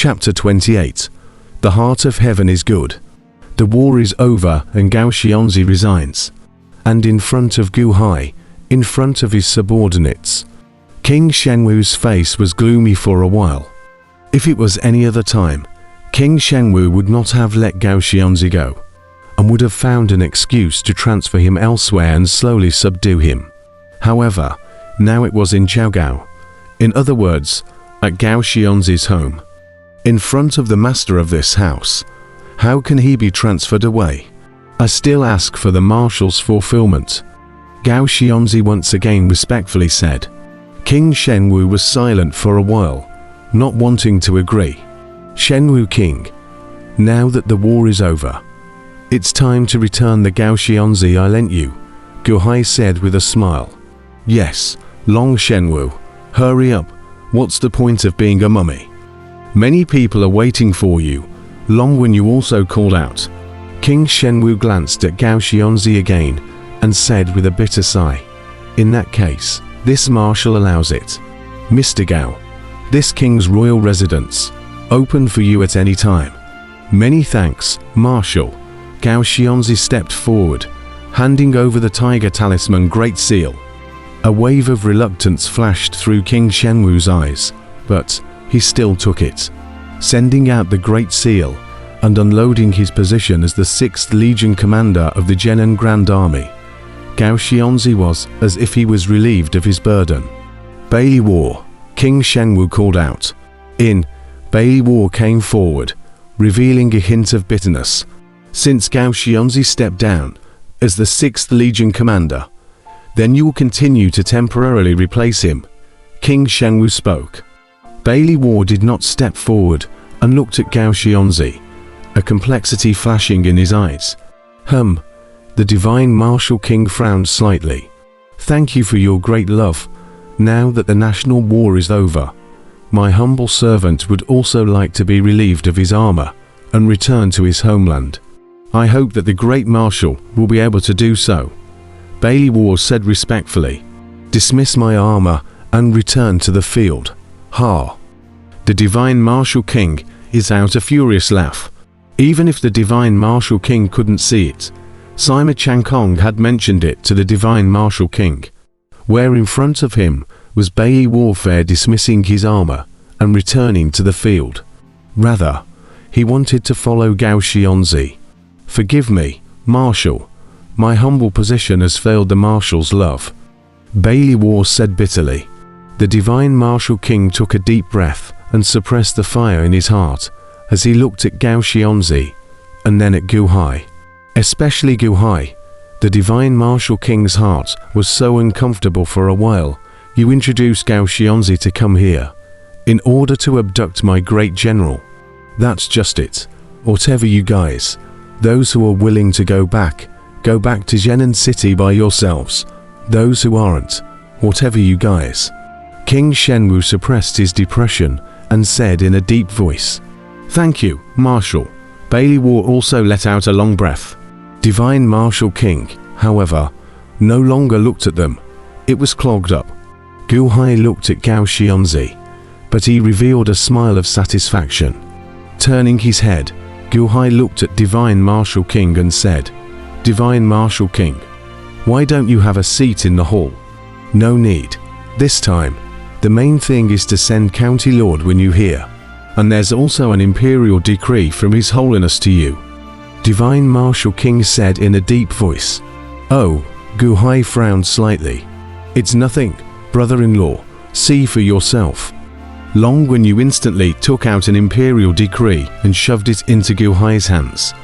Chapter 28. The heart of heaven is good. The war is over and Gao Xianzi resigns. And in front of Gu Hai, in front of his subordinates, King Shenwu's face was gloomy for a while. If it was any other time, King Shenwu would not have let Gao Xianzi go, and would have found an excuse to transfer him elsewhere and slowly subdue him. However, now it was in Chaogao, in other words, at Gao Xianzi's home, in front of the master of this house. How can he be transferred away? I still ask for the marshal's fulfillment. Gao Xianzi once again respectfully said. King Shenwu was silent for a while, not wanting to agree. Shenwu King, now that the war is over, it's time to return the Gao Xianzi I lent you, Gu Hai said with a smile. Yes, Long Shenwu, hurry up, what's the point of being a mummy? Many people are waiting for you, Long when you also called out. King Shenwu glanced at Gao Xianzi again and said with a bitter sigh, in that case, this marshal allows it. Mr. Gao, this king's royal residence, open for you at any time. Many thanks, Marshal. Gao Xianzi stepped forward, handing over the tiger talisman Great Seal. A wave of reluctance flashed through King Shenwu's eyes, but he still took it, sending out the Great Seal and unloading his position as the 6th Legion commander of the Jinan Grand Army. Gao Xianzi was as if he was relieved of his burden. Bailey War, King Shenwu called out. Bailey War came forward, revealing a hint of bitterness. Since Gao Xianzi stepped down as the 6th Legion commander, then you will continue to temporarily replace him. King Shenwu spoke. Bailey War did not step forward and looked at Gao Xianzi, a complexity flashing in his eyes. The Divine Martial King frowned slightly. Thank you for your great love. Now that the national war is over, my humble servant would also like to be relieved of his armor and return to his homeland. I hope that the Great Marshal will be able to do so. Bailey War said respectfully. Dismiss my armor and return to the field. Ha! The Divine Martial King is out a furious laugh. Even if the Divine Martial King couldn't see it, Sima Changkong had mentioned it to the Divine Martial King, where in front of him was Bailey Warfare dismissing his armor and returning to the field. Rather, he wanted to follow Gao Xianzi. Forgive me, Marshal. My humble position has failed the Marshal's love. Bailey War said bitterly. The Divine Martial King took a deep breath and suppressed the fire in his heart as he looked at Gao Xianzi and then at Gu Hai. Especially Gu Hai. The Divine Martial King's heart was so uncomfortable for a while. You introduced Gao Xianzi to come here, in order to abduct my great general. That's just it. Whatever you guys, those who are willing to go back to Jinan City by yourselves. Those who aren't, whatever you guys. King Shenwu suppressed his depression and said in a deep voice, Thank you, Marshal. Bailey War also let out a long breath. Divine Martial King, however, no longer looked at them. It was clogged up. Gu Hai looked at Gao Xianzi, but he revealed a smile of satisfaction. Turning his head, Gu Hai looked at Divine Martial King and said, Divine Martial King, why don't you have a seat in the hall? No need. This time, the main thing is to send County Lord when you hear. And there's also an imperial decree from His Holiness to you. Divine Martial King said in a deep voice. Oh, Gu Hai frowned slightly. It's nothing, brother-in-law, see for yourself. Long when you instantly took out an imperial decree and shoved it into Gu Hai's hands.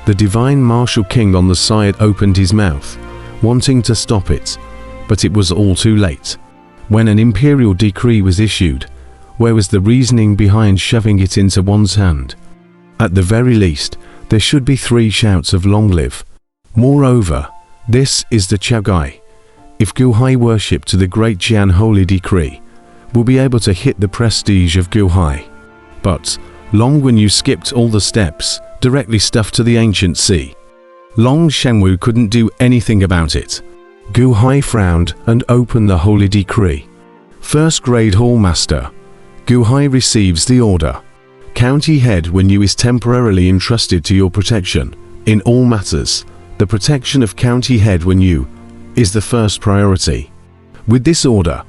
The Divine Martial King on the side opened his mouth, wanting to stop it, but it was all too late. When an imperial decree was issued, where was the reasoning behind shoving it into one's hand? At the very least, there should be 3 shouts of long live. Moreover, this is the Chagai. If Gu Hai worship to the Great Jian Holy Decree, will be able to hit the prestige of Gu Hai. But, Long when you skipped all the steps, directly stuffed to the ancient sea. Long Shenwu couldn't do anything about it. Gu Hai frowned and opened the Holy Decree. First Grade Hall Master. Gu Hai receives the order. County head when you is temporarily entrusted to your protection. In all matters, the protection of county head when you is the first priority. With this order,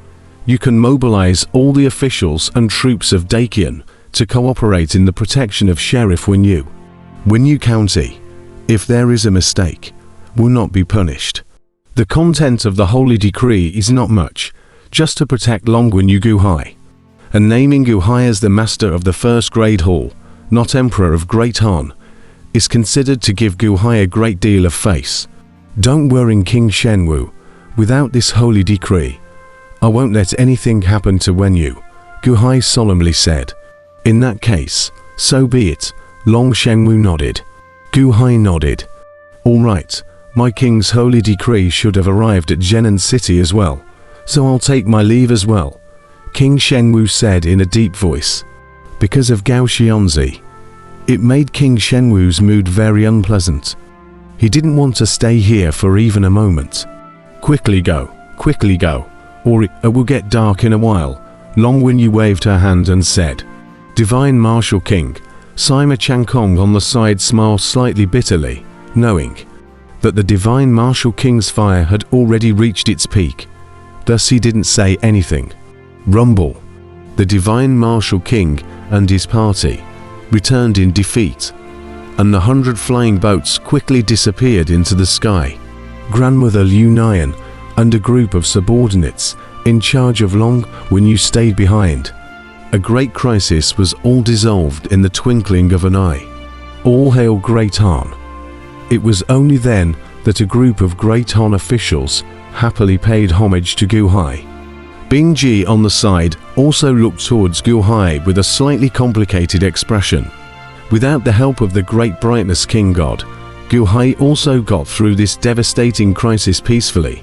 you can mobilize all the officials and troops of Dakian to cooperate in the protection of Sheriff when you county, if there is a mistake, will not be punished. The content of the holy decree is not much, just to protect Longwen Guhai, and naming Guhai as the master of the first grade hall, not emperor of Great Han, is considered to give Guhai a great deal of face. Don't worry, King Shenwu, without this holy decree, I won't let anything happen to Wenyu, Guhai solemnly said. In that case, so be it. Long Shenwu nodded. Guhai nodded. All right, my king's holy decree should have arrived at Zhenan City as well, so I'll take my leave as well, King Shenwu said in a deep voice. Because of Gao Xianzi, it made King Shenwu's mood very unpleasant. He didn't want to stay here for even a moment. Quickly go, or it will get dark in a while. Longwen waved her hand and said, Divine Martial King. Sima Changkong on the side smiled slightly bitterly, knowing that the Divine Martial King's fire had already reached its peak. Thus he didn't say anything. Rumble. The Divine Martial King and his party returned in defeat, and the 100 flying boats quickly disappeared into the sky. Grandmother Liu Nian and a group of subordinates in charge of Longwen stayed behind. A great crisis was all dissolved in the twinkling of an eye. All hail Great Han. It was only then that a group of Great Han officials happily paid homage to Guhai. Bing Ji on the side also looked towards Guhai with a slightly complicated expression. Without the help of the Great Brightness King God, Guhai also got through this devastating crisis peacefully.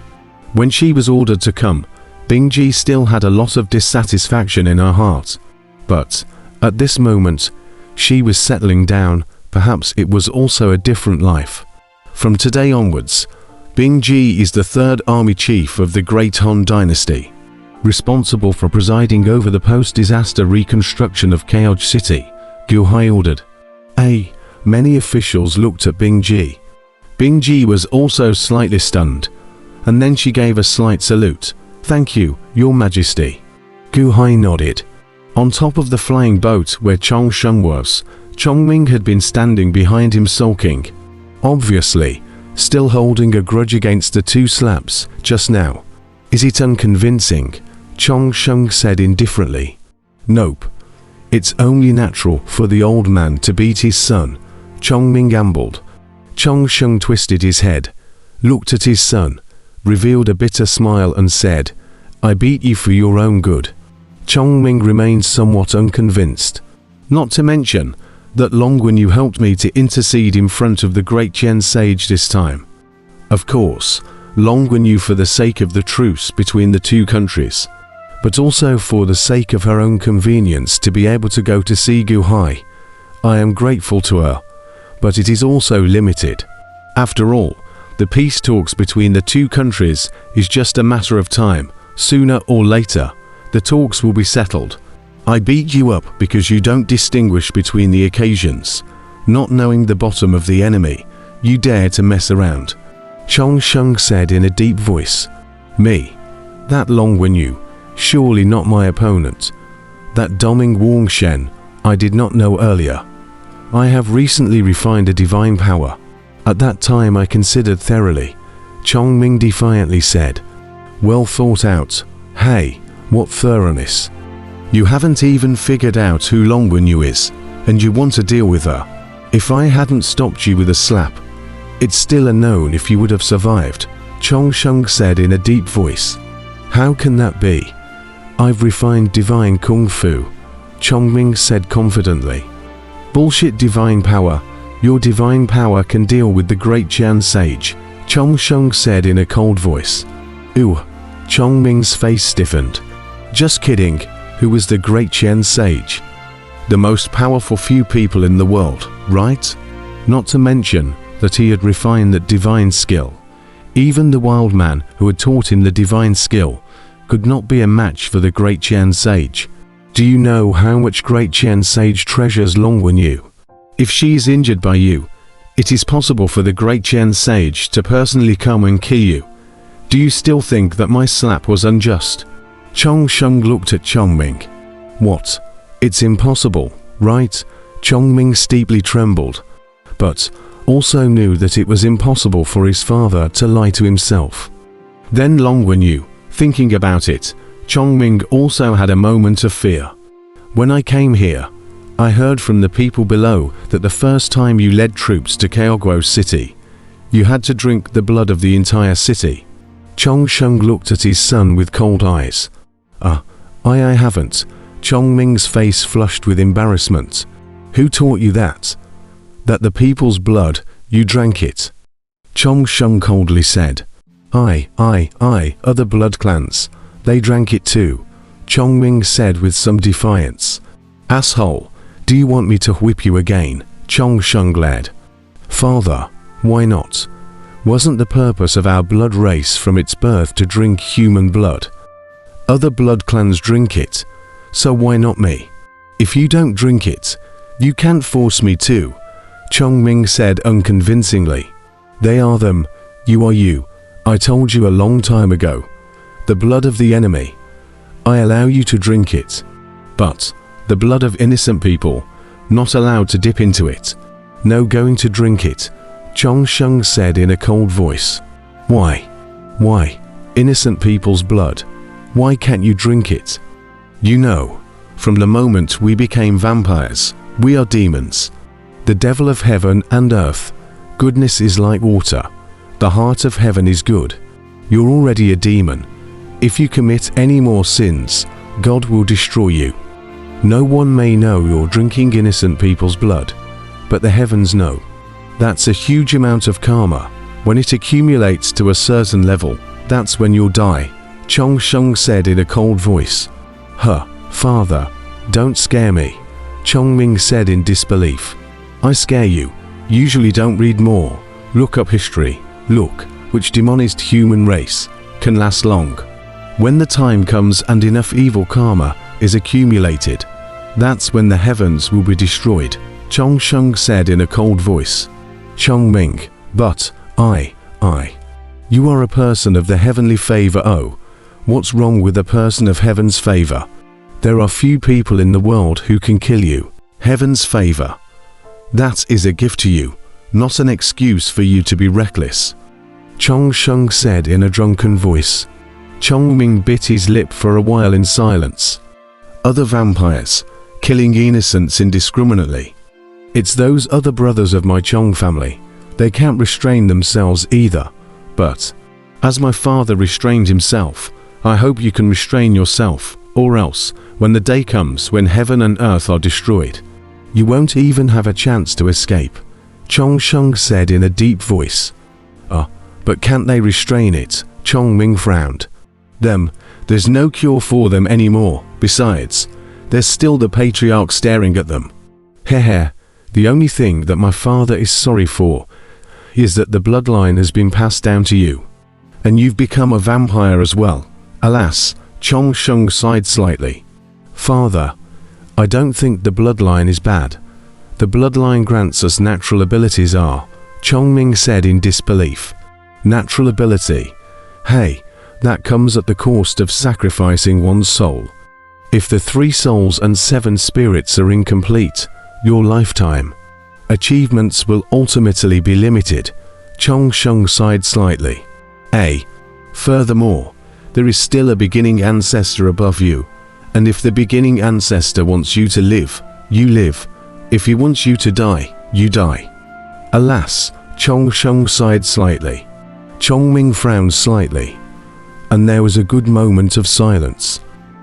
When she was ordered to come, Bing Ji still had a lot of dissatisfaction in her heart. But, at this moment, she was settling down. Perhaps it was also a different life. From today onwards, Bing Ji is the third army chief of the Great Han dynasty, responsible for presiding over the post-disaster reconstruction of Chaos City, Guhai ordered. Many officials looked at Bing Ji. Bing Ji was also slightly stunned, and then she gave a slight salute. Thank you, Your Majesty. Guhai nodded. On top of the flying boat where Chong Sheng was, Chongming had been standing behind him sulking, obviously, still holding a grudge against the two slaps just now. Is it unconvincing? Chong Sheng said indifferently. Nope. It's only natural for the old man to beat his son, Chongming ambled. Chong Sheng twisted his head, looked at his son, revealed a bitter smile and said, I beat you for your own good. Chongming remained somewhat unconvinced. Not to mention that Longwen helped me to intercede in front of the great Chen sage this time. Of course, Longwen for the sake of the truce between the two countries, but also for the sake of her own convenience to be able to go to see Guhai. I am grateful to her, but it is also limited. After all, the peace talks between the two countries is just a matter of time. Sooner or later, the talks will be settled. I beat you up because you don't distinguish between the occasions. Not knowing the bottom of the enemy, you dare to mess around. Chong Sheng said in a deep voice. Me? That Longwen, surely not my opponent. That Doming Wang Shen, I did not know earlier. I have recently refined a divine power. At that time I considered thoroughly. Chongming defiantly said. Well thought out. Hey, what thoroughness. You haven't even figured out who Longwen is, and you want to deal with her. If I hadn't stopped you with a slap, it's still unknown if you would have survived, Chong Sheng said in a deep voice. How can that be? I've refined divine kung fu, Chongming said confidently. Bullshit divine power. Your divine power can deal with the great Jian sage, Chong Sheng said in a cold voice. Ooh, Chongming's face stiffened. Just kidding, who was the great Chen sage? The most powerful few people in the world, right? Not to mention that he had refined that divine skill. Even the wild man who had taught him the divine skill could not be a match for the great Chen sage. Do you know how much great Chen sage treasures Longwen Yu? If she is injured by you, it is possible for the great Chen sage to personally come and kill you. Do you still think that my slap was unjust? Chong Sheng looked at Chongming. What? It's impossible, right? Chongming steeply trembled, but also knew that it was impossible for his father to lie to himself. Then Longwen Yu, thinking about it, Chongming also had a moment of fear. When I came here, I heard from the people below that the first time you led troops to Kaogwo City, you had to drink the blood of the entire city. Chong Sheng looked at his son with cold eyes. I haven't. Chongming's face flushed with embarrassment. Who taught you that? That the people's blood, you drank it. Chong Sheng coldly said. Other blood clans. They drank it too. Chongming said with some defiance. Asshole, do you want me to whip you again? Chong Sheng glared. Father, why not? Wasn't the purpose of our blood race from its birth to drink human blood? Other blood clans drink it, so why not me? If you don't drink it, you can't force me to, Chongming said unconvincingly. They are them, you are you. I told you a long time ago. The blood of the enemy. I allow you to drink it. But the blood of innocent people, not allowed to dip into it. No going to drink it, Chong Sheng said in a cold voice. Why? Why? Innocent people's blood. Why can't you drink it? You know, from the moment we became vampires, we are demons. The devil of heaven and earth. Goodness is like water. The heart of heaven is good. You're already a demon. If you commit any more sins, God will destroy you. No one may know you're drinking innocent people's blood, but the heavens know. That's a huge amount of karma. When it accumulates to a certain level, that's when you'll die, Chong Sheng said in a cold voice. Father, don't scare me, Chongming said in disbelief. I scare you. Usually don't read more. Look up history. Look, which demonized human race can last long. When the time comes and enough evil karma is accumulated, that's when the heavens will be destroyed, Chong Sheng said in a cold voice. Chongming, but you are a person of the heavenly favor. Oh, what's wrong with a person of heaven's favor? There are few people in the world who can kill you. Heaven's favor. That is a gift to you, not an excuse for you to be reckless, Chong Sheng said in a drunken voice. Chongming bit his lip for a while in silence. Other vampires, killing innocents indiscriminately. It's those other brothers of my Chong family. They can't restrain themselves either. But, as my father restrained himself, I hope you can restrain yourself, or else, when the day comes when heaven and earth are destroyed, you won't even have a chance to escape, Chong Sheng said in a deep voice. But can't they restrain it? Chongming frowned. There's no cure for them anymore. Besides, there's still the patriarch staring at them. Heh. The only thing that my father is sorry for is that the bloodline has been passed down to you. And you've become a vampire as well. Alas, Chong Sheng sighed slightly. Father, I don't think the bloodline is bad. The bloodline grants us natural abilities. Chongming said in disbelief. Natural ability? Hey, that comes at the cost of sacrificing one's soul. If the 3 souls and 7 spirits are incomplete, your lifetime achievements will ultimately be limited, Chong Sheng sighed slightly. Furthermore, there is still a beginning ancestor above you, and if the beginning ancestor wants you to live, you live. If he wants you to die, you die. Alas, Chong Sheng sighed slightly. Chongming frowned slightly, and there was a good moment of silence.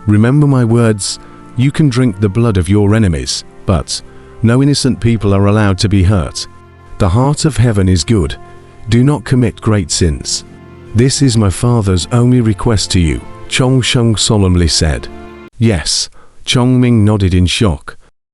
Remember my words, you can drink the blood of your enemies, but no innocent people are allowed to be hurt. The heart of heaven is good. Do not commit great sins. This is my father's only request to you, Chong Sheng solemnly said. Yes, Chongming nodded in shock.